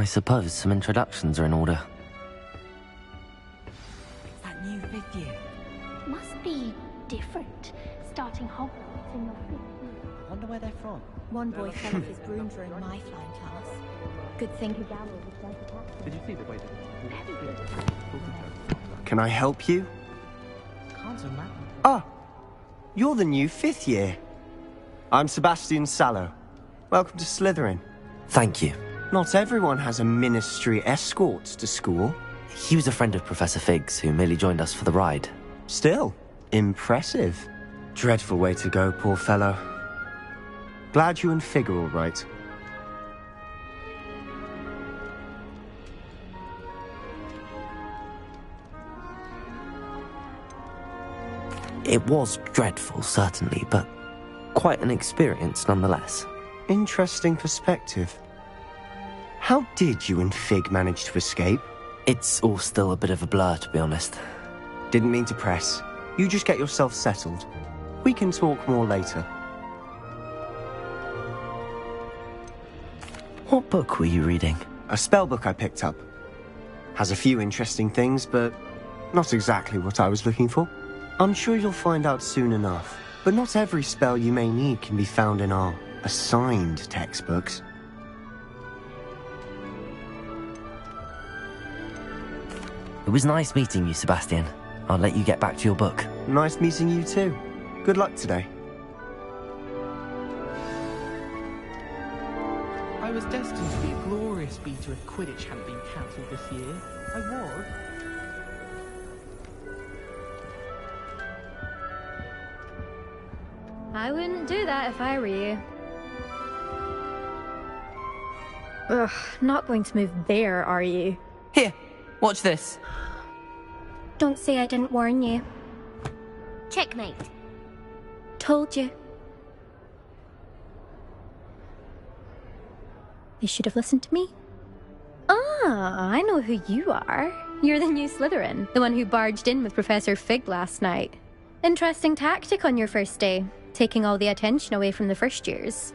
I suppose some introductions are in order. It's that new 5th year. Must be different, starting Hogwarts in your 5th year. I wonder where they're from. One boy fell off his broom during my flying class. Good thing Kagawa was like a captain. Did you see the way Can I help you? Can't imagine. Ah, you're the new 5th year. I'm Sebastian Sallow. Welcome to Slytherin. Thank you. Not everyone has a ministry escort to school. He was a friend of Professor Fig's who merely joined us for the ride. Still, impressive. Dreadful way to go, poor fellow. Glad you and Fig are all right. It was dreadful, certainly, but quite an experience nonetheless. Interesting perspective. How did you and Fig manage to escape? It's all still a bit of a blur, to be honest. Didn't mean to press. You just get yourself settled. We can talk more later. What book were you reading? A spell book I picked up. Has a few interesting things, but not exactly what I was looking for. I'm sure you'll find out soon enough. But not every spell you may need can be found in our assigned textbooks. It was nice meeting you, Sebastian. I'll let you get back to your book. Nice meeting you too. Good luck today. I was destined to be a glorious beater if Quidditch hadn't been cancelled this year. I was. I wouldn't do that if I were you. Ugh, not going to move there, are you? Here, watch this. Don't say I didn't warn you. Checkmate. Told you. You should have listened to me. Ah, I know who you are. You're the new Slytherin, the one who barged in with Professor Fig last night. Interesting tactic on your first day, taking all the attention away from the first years.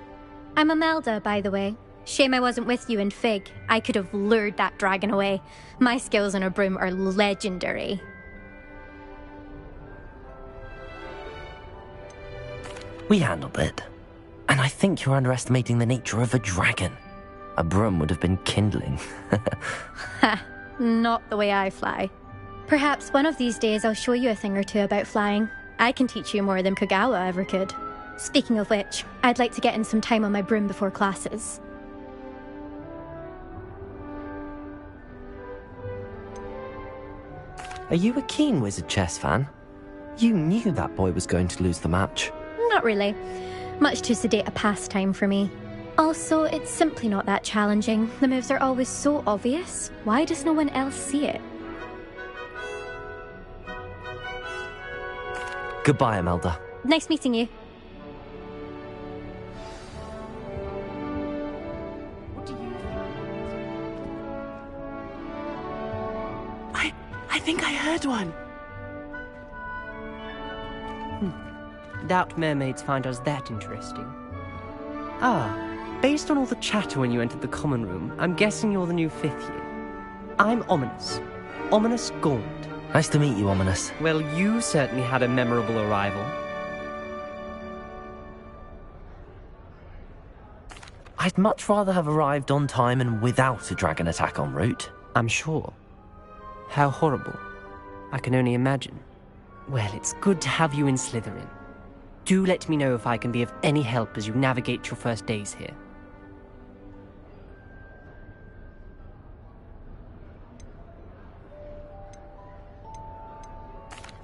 I'm Imelda, by the way. Shame I wasn't with you in Fig. I could have lured that dragon away. My skills on a broom are legendary. We handled it. And I think you're underestimating the nature of a dragon. A broom would have been kindling. Ha, not the way I fly. Perhaps one of these days I'll show you a thing or two about flying. I can teach you more than Kagawa ever could. Speaking of which, I'd like to get in some time on my broom before classes. Are you a keen Wizard Chess fan? You knew that boy was going to lose the match. Not really. Much too sedate a pastime for me. Also, it's simply not that challenging. The moves are always so obvious. Why does no one else see it? Goodbye, Imelda. Nice meeting you. What do you think? I think I heard one. Doubt mermaids find us that interesting. Based on all the chatter when you entered the common room, I'm guessing you're the new 5th year. I'm Ominous. Ominous Gaunt. Nice to meet you, Ominous. Well, you certainly had a memorable arrival. I'd much rather have arrived on time and without a dragon attack en route. I'm sure. How horrible. I can only imagine. Well, it's good to have you in Slytherin. Do let me know if I can be of any help as you navigate your first days here.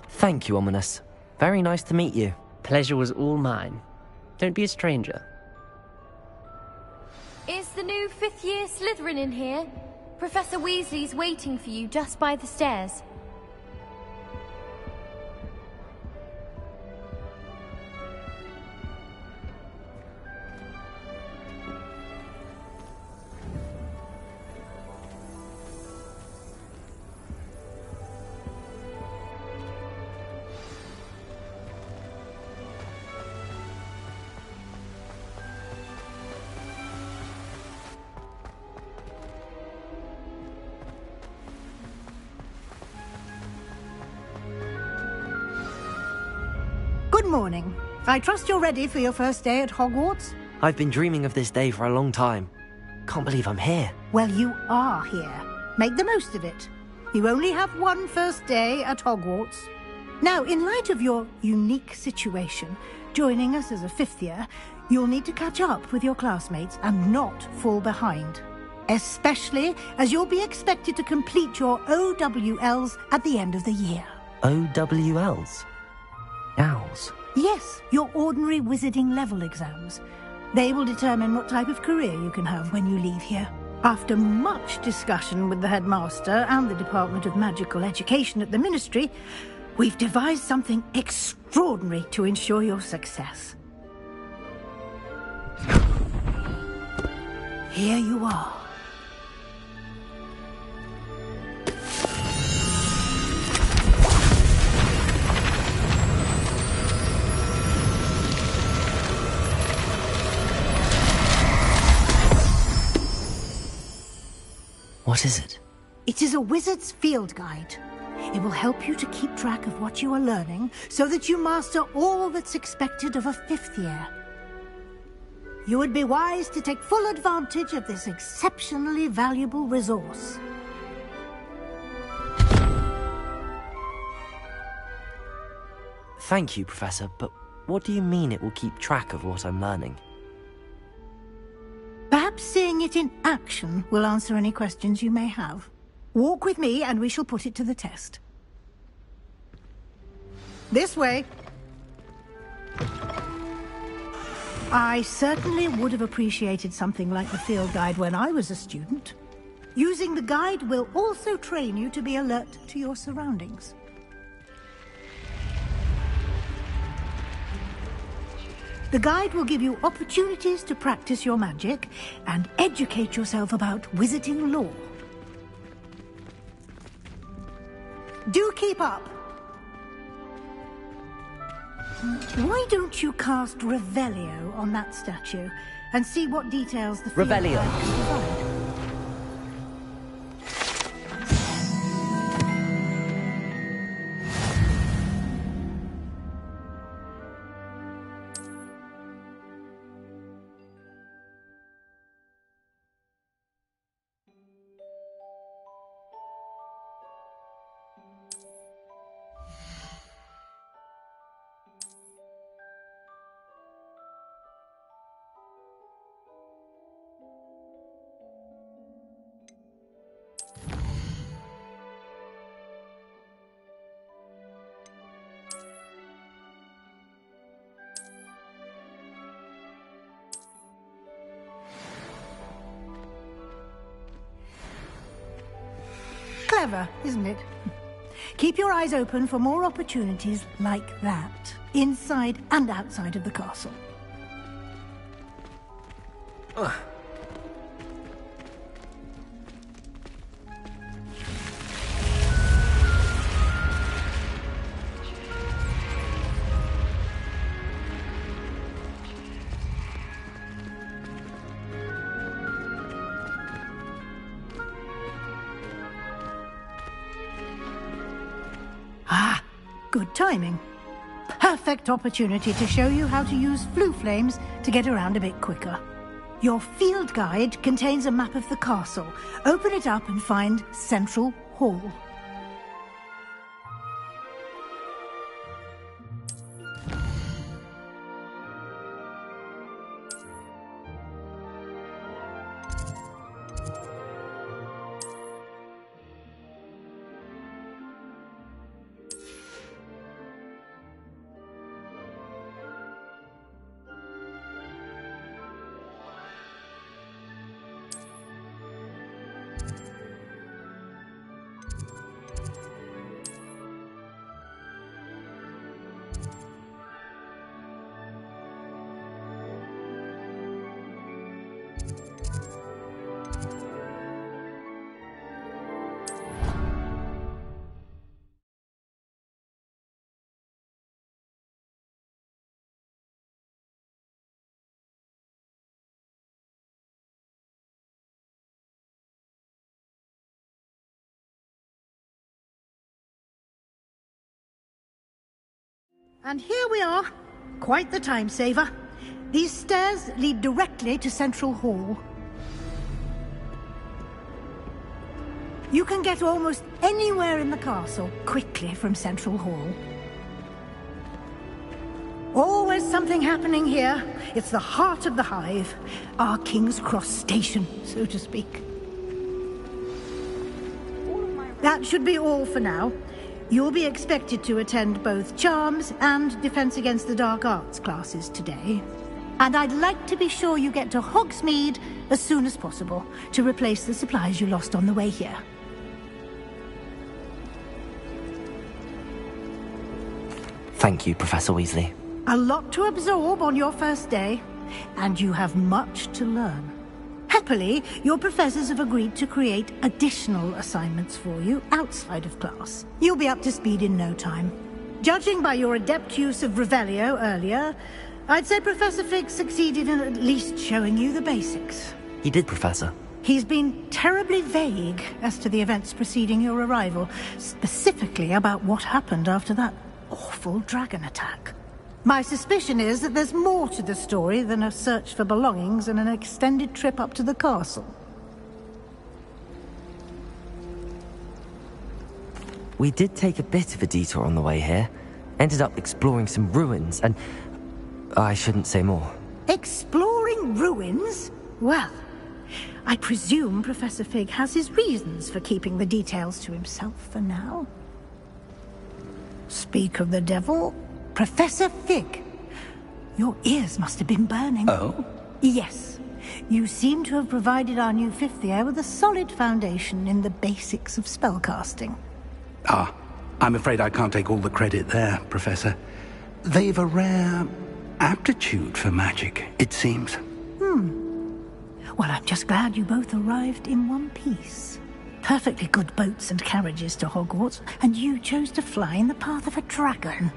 Thank you, Ominous. Very nice to meet you. Pleasure was all mine. Don't be a stranger. Is the new 5th year Slytherin in here? Professor Weasley's waiting for you just by the stairs. morning. I trust you're ready for your first day at Hogwarts? I've been dreaming of this day for a long time. Can't believe I'm here. Well, you are here. Make the most of it. You only have one first day at Hogwarts. Now, in light of your unique situation, joining us as a fifth year, you'll need to catch up with your classmates and not fall behind. Especially as you'll be expected to complete your OWLs at the end of the year. OWLs? Owls? Yes, your ordinary wizarding level exams. They will determine what type of career you can have when you leave here. After much discussion with the headmaster and the Department of Magical Education at the Ministry, we've devised something extraordinary to ensure your success. Here you are. What is it? It is a wizard's field guide. It will help you to keep track of what you are learning so that you master all that's expected of a fifth year. You would be wise to take full advantage of this exceptionally valuable resource. Thank you, Professor, but what do you mean it will keep track of what I'm learning? Perhaps seeing it in action will answer any questions you may have. Walk with me and we shall put it to the test. This way. I certainly would have appreciated something like the field guide when I was a student. Using the guide will also train you to be alert to your surroundings. The guide will give you opportunities to practice your magic and educate yourself about wizarding lore. Do keep up. Why don't you cast Revelio on that statue and see what details the field guide can provide? Clever, isn't it? Keep your eyes open for more opportunities like that, inside and outside of the castle. Good timing. Perfect opportunity to show you how to use flue flames to get around a bit quicker. Your field guide contains a map of the castle. Open it up and find Central Hall. And here we are, Quite the time saver. These stairs lead directly to Central Hall. You can get almost anywhere in the castle quickly from Central Hall. Always something happening here. It's the heart of the Hive. Our King's Cross station, so to speak. That should be all for now. You'll be expected to attend both Charms and Defense Against the Dark Arts classes today. And I'd like to be sure you get to Hogsmeade as soon as possible to replace the supplies you lost on the way here. Thank you, Professor Weasley. A lot to absorb on your first day, and you have much to learn. Happily, your professors have agreed to create additional assignments for you outside of class. You'll be up to speed in no time. Judging by your adept use of Revelio earlier, I'd say Professor Fig succeeded in at least showing you the basics. He did, Professor. He's been terribly vague as to the events preceding your arrival, specifically about what happened after that awful dragon attack. My suspicion is that there's more to the story than a search for belongings and an extended trip up to the castle. We did take a bit of a detour on the way here. Ended up exploring some ruins and... I shouldn't say more. Exploring ruins? Well, I presume Professor Fig has his reasons for keeping the details to himself for now. Speak of the devil, Professor Fig. Your ears must have been burning. Oh? Yes. You seem to have provided our new fifth year with a solid foundation in the basics of spellcasting. Ah, I'm afraid I can't take all the credit there, Professor. They've a rare aptitude for magic, it seems. Well, I'm just glad you both arrived in one piece. Perfectly good boats and carriages to Hogwarts, and you chose to fly in the path of a dragon.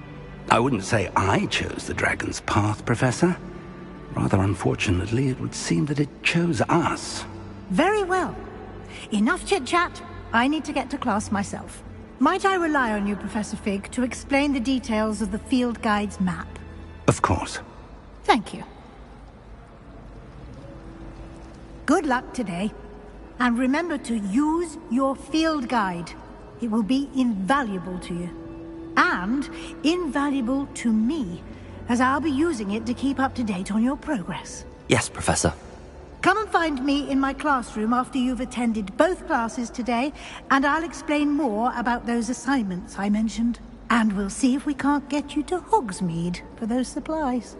I wouldn't say I chose the dragon's path, Professor. Rather unfortunately, it would seem that it chose us. Very well. Enough chit-chat. I need to get to class myself. Might I rely on you, Professor Fig, to explain the details of the field guide's map? Of course. Thank you. Good luck today. And remember to use your field guide. It will be invaluable to you. And invaluable to me, as I'll be using it to keep up to date on your progress. Yes, Professor. Come and find me in my classroom after you've attended both classes today, and I'll explain more about those assignments I mentioned. And we'll see if we can't get you to Hogsmeade for those supplies.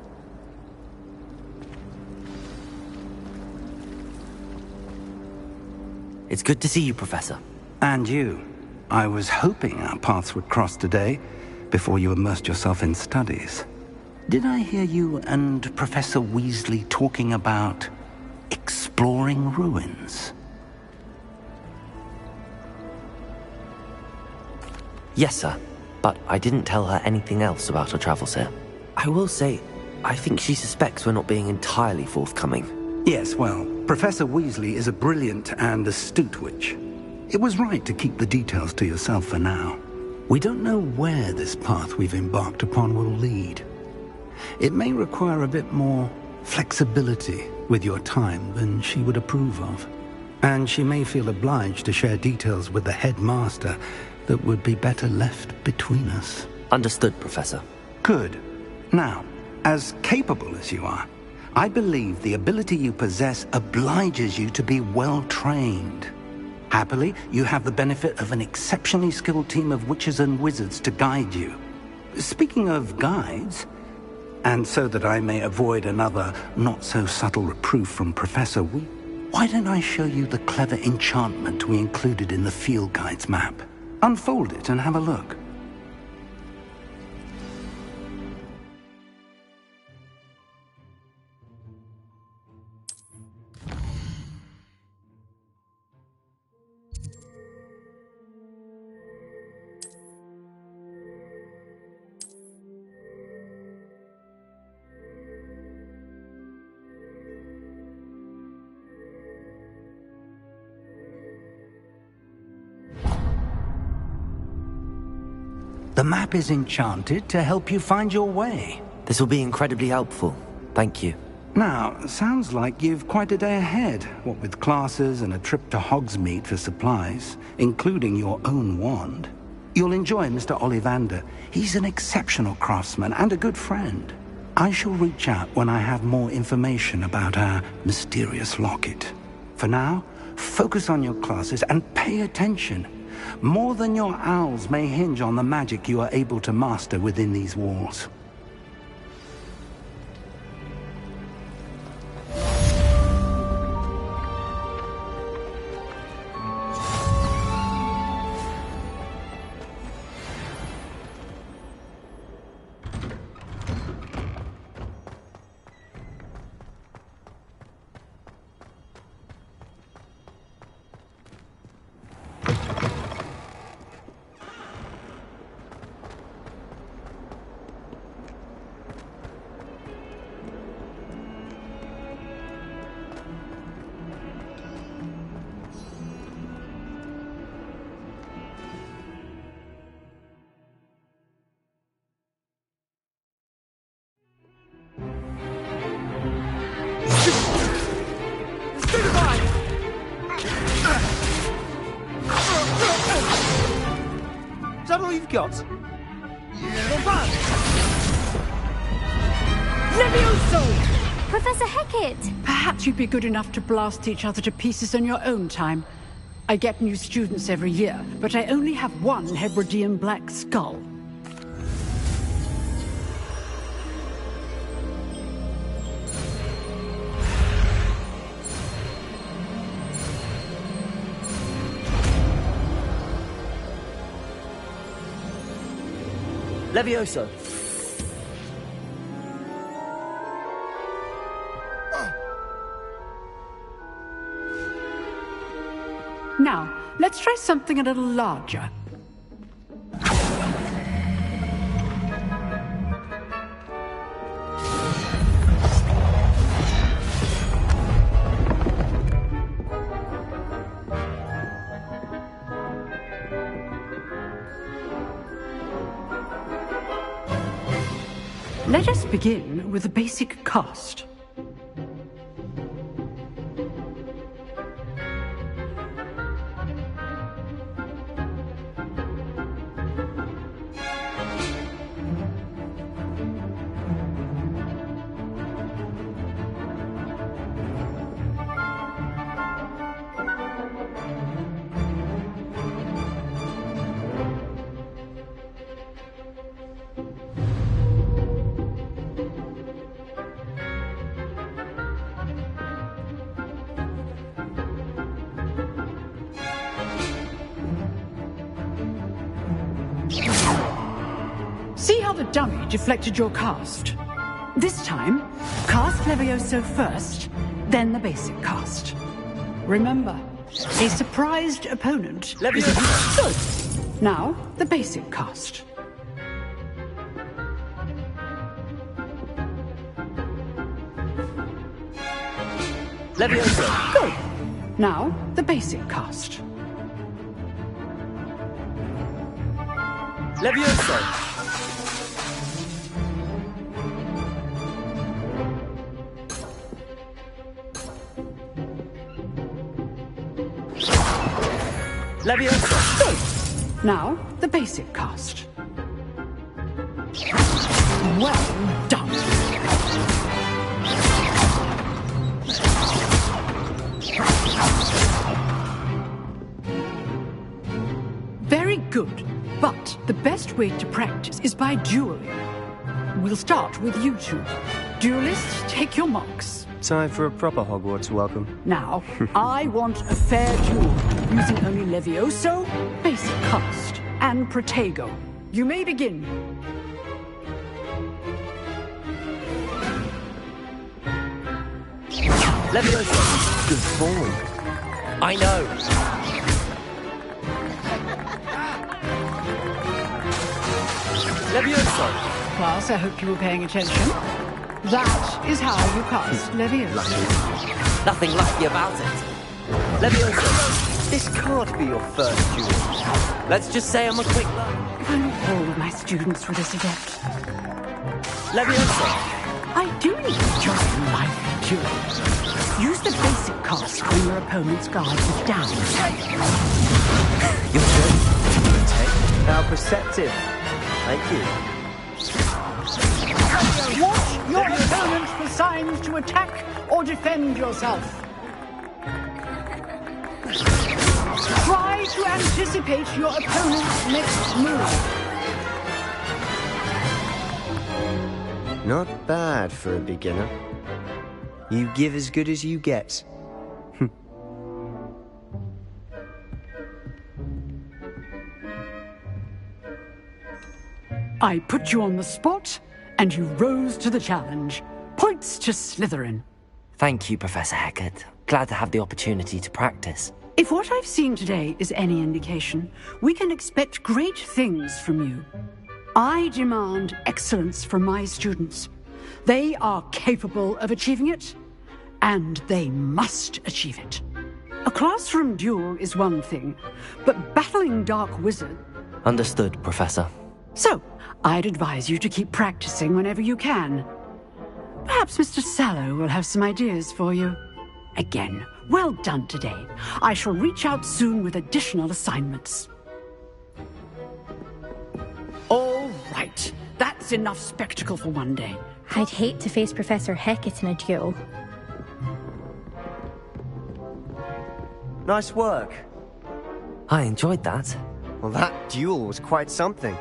It's good to see you, Professor. And you. I was hoping our paths would cross today, before you immersed yourself in studies. Did I hear you and Professor Weasley talking about exploring ruins? Yes, sir. But I didn't tell her anything else about her travels here. I will say, I think she suspects we're not being entirely forthcoming. Yes, well, Professor Weasley is a brilliant and astute witch. It was right to keep the details to yourself for now. We don't know where this path we've embarked upon will lead. It may require a bit more flexibility with your time than she would approve of. And she may feel obliged to share details with the headmaster that would be better left between us. Understood, Professor. Good. Now, as capable as you are, I believe the ability you possess obliges you to be well-trained. Happily, you have the benefit of an exceptionally skilled team of witches and wizards to guide you. Speaking of guides, and so that I may avoid another not-so-subtle reproof from Professor why don't I show you the clever enchantment we included in the field guide's map? Unfold it and have a look. The map is enchanted to help you find your way. This will be incredibly helpful. Thank you. Now, sounds like you've quite a day ahead, what with classes and a trip to Hogsmeade for supplies, including your own wand. You'll enjoy Mr. Ollivander. He's an exceptional craftsman and a good friend. I shall reach out when I have more information about our mysterious locket. For now, focus on your classes and pay attention. More than your owls may hinge on the magic you are able to master within these walls. Is that all you've got? Levioso! Professor Hecat! Perhaps you'd be good enough to blast each other to pieces on your own time. I get new students every year, but I only have one Hebridean black skull. Levioso. Now, let's try something a little larger. Let us begin with a basic cast. See how the dummy deflected your cast? This time, cast Levioso first, then the basic cast. Remember, a surprised opponent Levioso! Good. Now, the basic cast. Levioso! Good. Now, the basic cast. Levioso! Levioso! Good. Now, the basic cast. Well done. Very good. But the best way to practice is by dueling. We'll start with you two. Duelists, take your marks. Time for a proper Hogwarts welcome. Now, I want a fair duel, using only Levioso, basic cast, and Protego. You may begin. Levioso! Good form. I know! Levioso! Class, I hope you were paying attention. That is how you cast Levioso. Nothing lucky about it. Levioso! This can't be your first duel. Let's just say I'm a quick learner. If only all of my students were this adept. Leviosa! I do need just lively duel. Use the basic cast when your opponent's guard is down. Your turn. How perceptive. Thank you. Watch your opponent for signs to attack or defend yourself. Try to anticipate your opponent's next move. Not bad for a beginner. You give as good as you get. I put you on the spot, and you rose to the challenge. Points to Slytherin. Thank you, Professor Hecat. Glad to have the opportunity to practice. If what I've seen today is any indication, we can expect great things from you. I demand excellence from my students. They are capable of achieving it, and they must achieve it. A classroom duel is one thing, but battling dark wizards... Understood, Professor. So, I'd advise you to keep practicing whenever you can. Perhaps Mr. Sallow will have some ideas for you. Again, well done today. I shall reach out soon with additional assignments. All right. That's enough spectacle for one day. I'd hate to face Professor Hecat in a duel. Nice work. I enjoyed that. Well, that duel was quite something.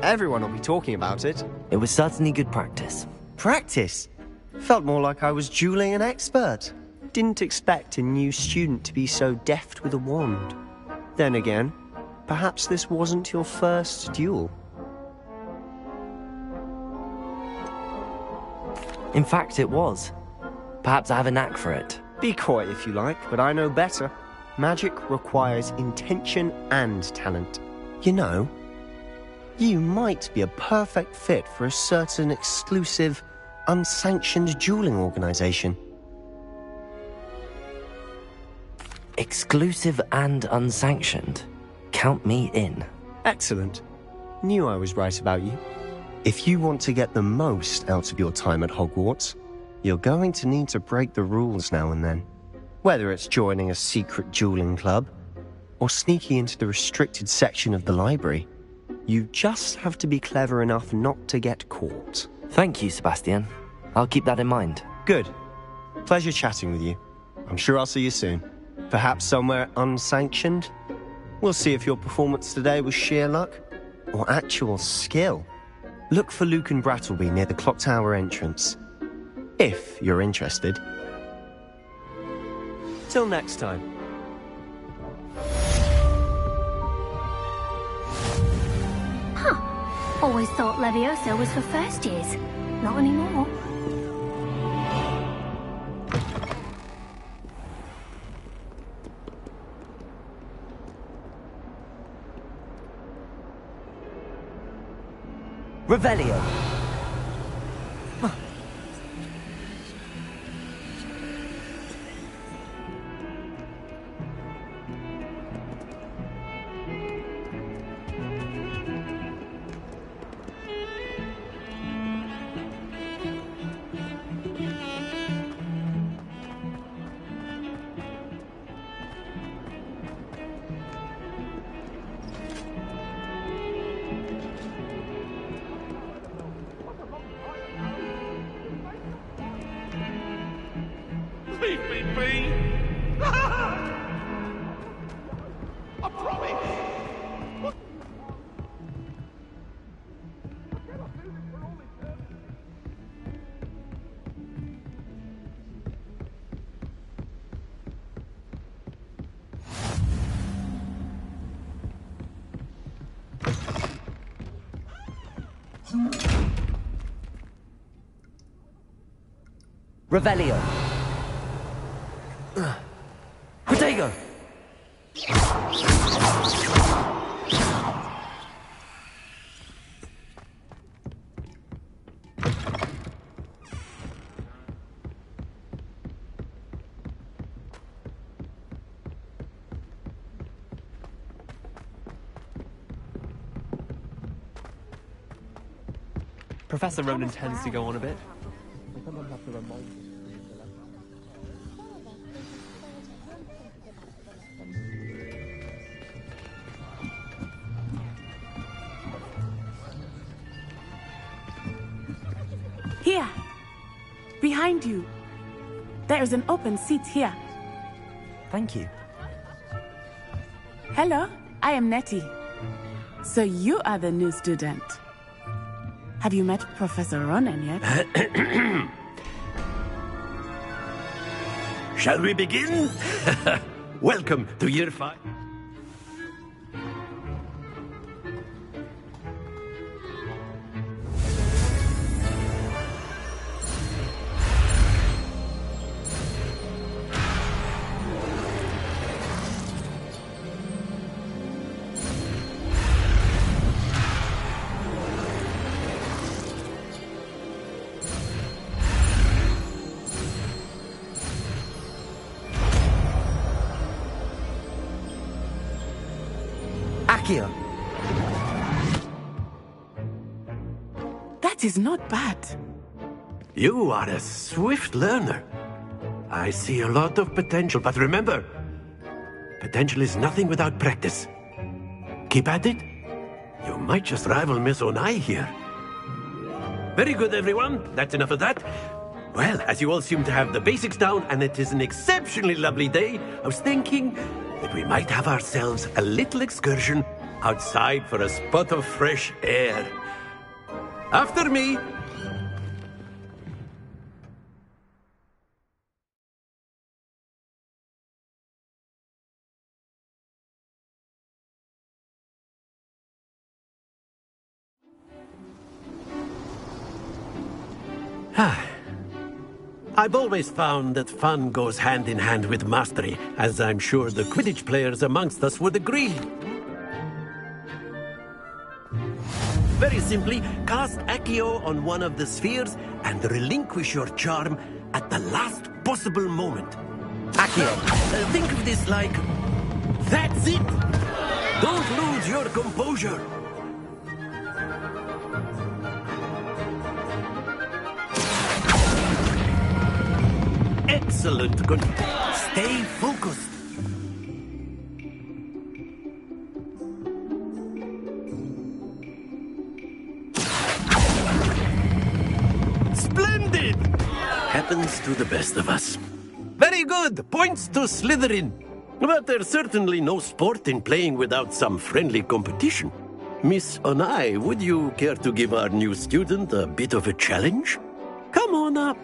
Everyone will be talking about it. It was certainly good practice. Practice? Felt more like I was dueling an expert. Didn't expect a new student to be so deft with a wand. Then again, perhaps this wasn't your first duel. In fact, it was. Perhaps I have a knack for it. Be coy if you like, but I know better. Magic requires intention and talent. You know, you might be a perfect fit for a certain exclusive, unsanctioned dueling organization. Exclusive and unsanctioned. Count me in. Excellent. Knew I was right about you. If you want to get the most out of your time at Hogwarts, you're going to need to break the rules now and then. Whether it's joining a secret dueling club, or sneaking into the restricted section of the library, you just have to be clever enough not to get caught. Thank you, Sebastian. I'll keep that in mind. Good. Pleasure chatting with you. I'm sure I'll see you soon. Perhaps somewhere unsanctioned? We'll see if your performance today was sheer luck or actual skill. Look for Luke and Brattleby near the clock tower entrance. If you're interested. Till next time. Huh. Always thought Leviosa was for first years. Not anymore. Revelio. Leave me be! I promise! Revelio. Protego! Professor Ronan tends to go on a bit. Here. Behind you. There is an open seat here. Thank you. Hello, I am Nettie. So you are the new student. Have you met Professor Ronan yet? Shall we begin? Welcome to year 5. That is not bad. You are a swift learner. I see a lot of potential, but remember, potential is nothing without practice. Keep at it. You might just rival Miss Onai here. Very good, everyone. That's enough of that. Well, as you all seem to have the basics down, and it is an exceptionally lovely day, I was thinking that we might have ourselves a little excursion outside for a spot of fresh air. After me. I've always found that fun goes hand in hand with mastery, as I'm sure the Quidditch players amongst us would agree. Very simply, cast Accio on one of the spheres and relinquish your charm at the last possible moment. Accio, think of this like... That's it! Don't lose your composure! Excellent. Good. Stay focused. Splendid! Happens to the best of us. Very good. Points to Slytherin. But there's certainly no sport in playing without some friendly competition. Miss Onai, would you care to give our new student a bit of a challenge? Come on up.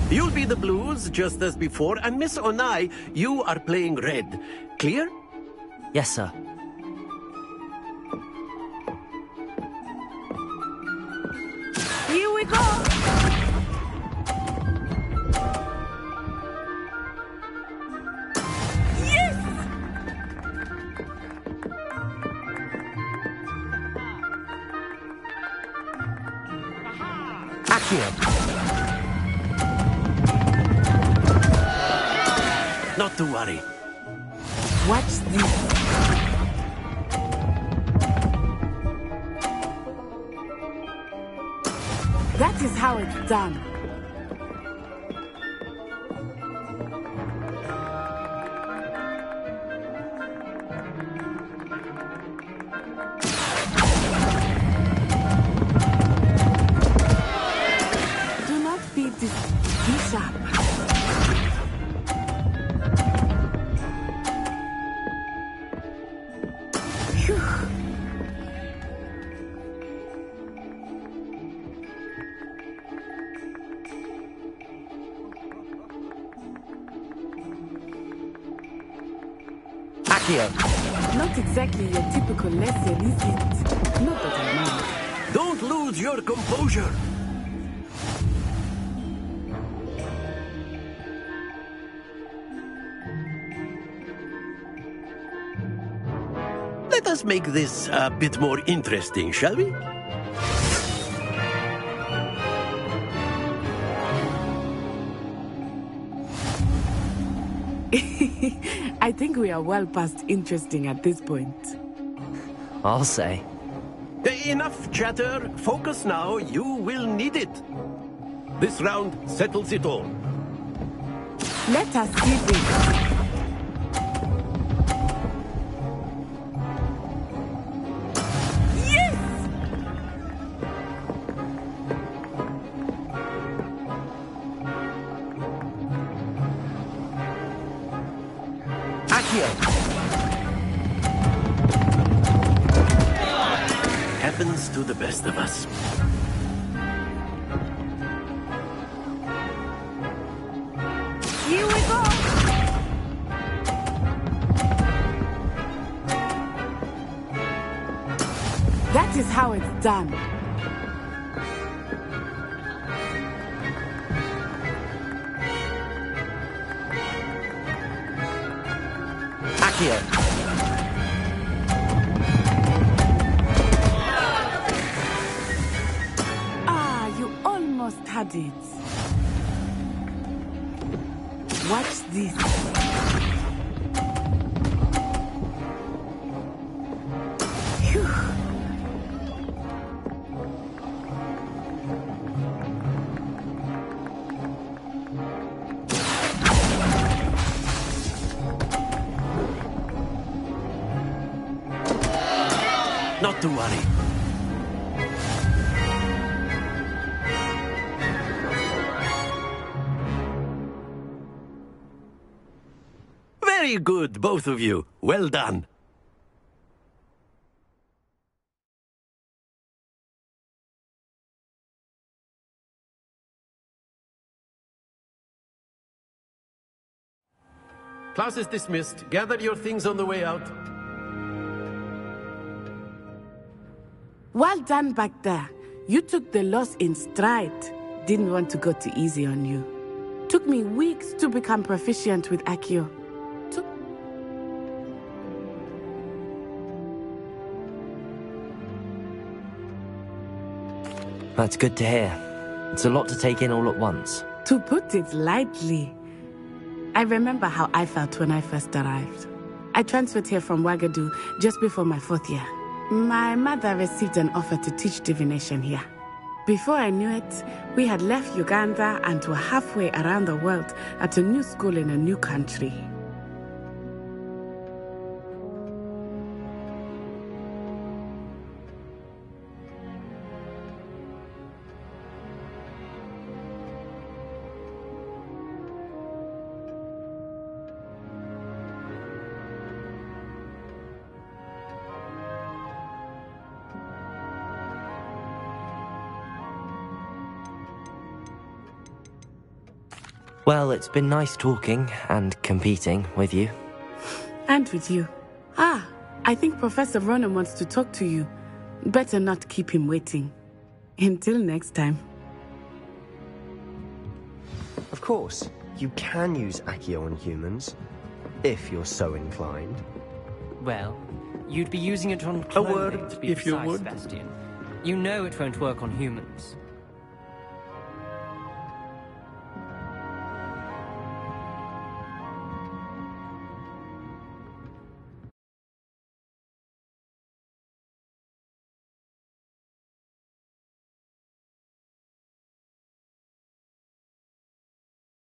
You'll be the blues, just as before, and Miss Onai, you are playing red. Clear? Yes, sir. Here we go! Yes! Accio. Not to worry. Watch this. That is how it's done. Do not be sharp. Not exactly your typical lesson, is it? Not that I mind. Don't lose your composure. Let us make this a bit more interesting, shall we? I think we are well past interesting at this point. I'll say. Enough chatter. Focus now. You will need it. This round settles it all. Let us see this. Happens to the best of us. Here we go! That is how it's done. Accio. Had it. Watch this. Phew. Not to worry. Very good, both of you. Well done. Class is dismissed. Gather your things on the way out. Well done back there. You took the loss in stride. Didn't want to go too easy on you. Took me weeks to become proficient with Accio. That's good to hear. It's a lot to take in all at once. To put it lightly, I remember how I felt when I first arrived. I transferred here from Ouagadougou just before my 4th year. My mother received an offer to teach divination here. Before I knew it, we had left Uganda and were halfway around the world at a new school in a new country. Well, it's been nice talking and competing with you. And with you. I think Professor Ronan wants to talk to you. Better not keep him waiting. Until next time. Of course, you can use Accio on humans, if you're so inclined. Well, you'd be using it on A clothing word, to be if you precise, would. Sebastian. You know it won't work on humans.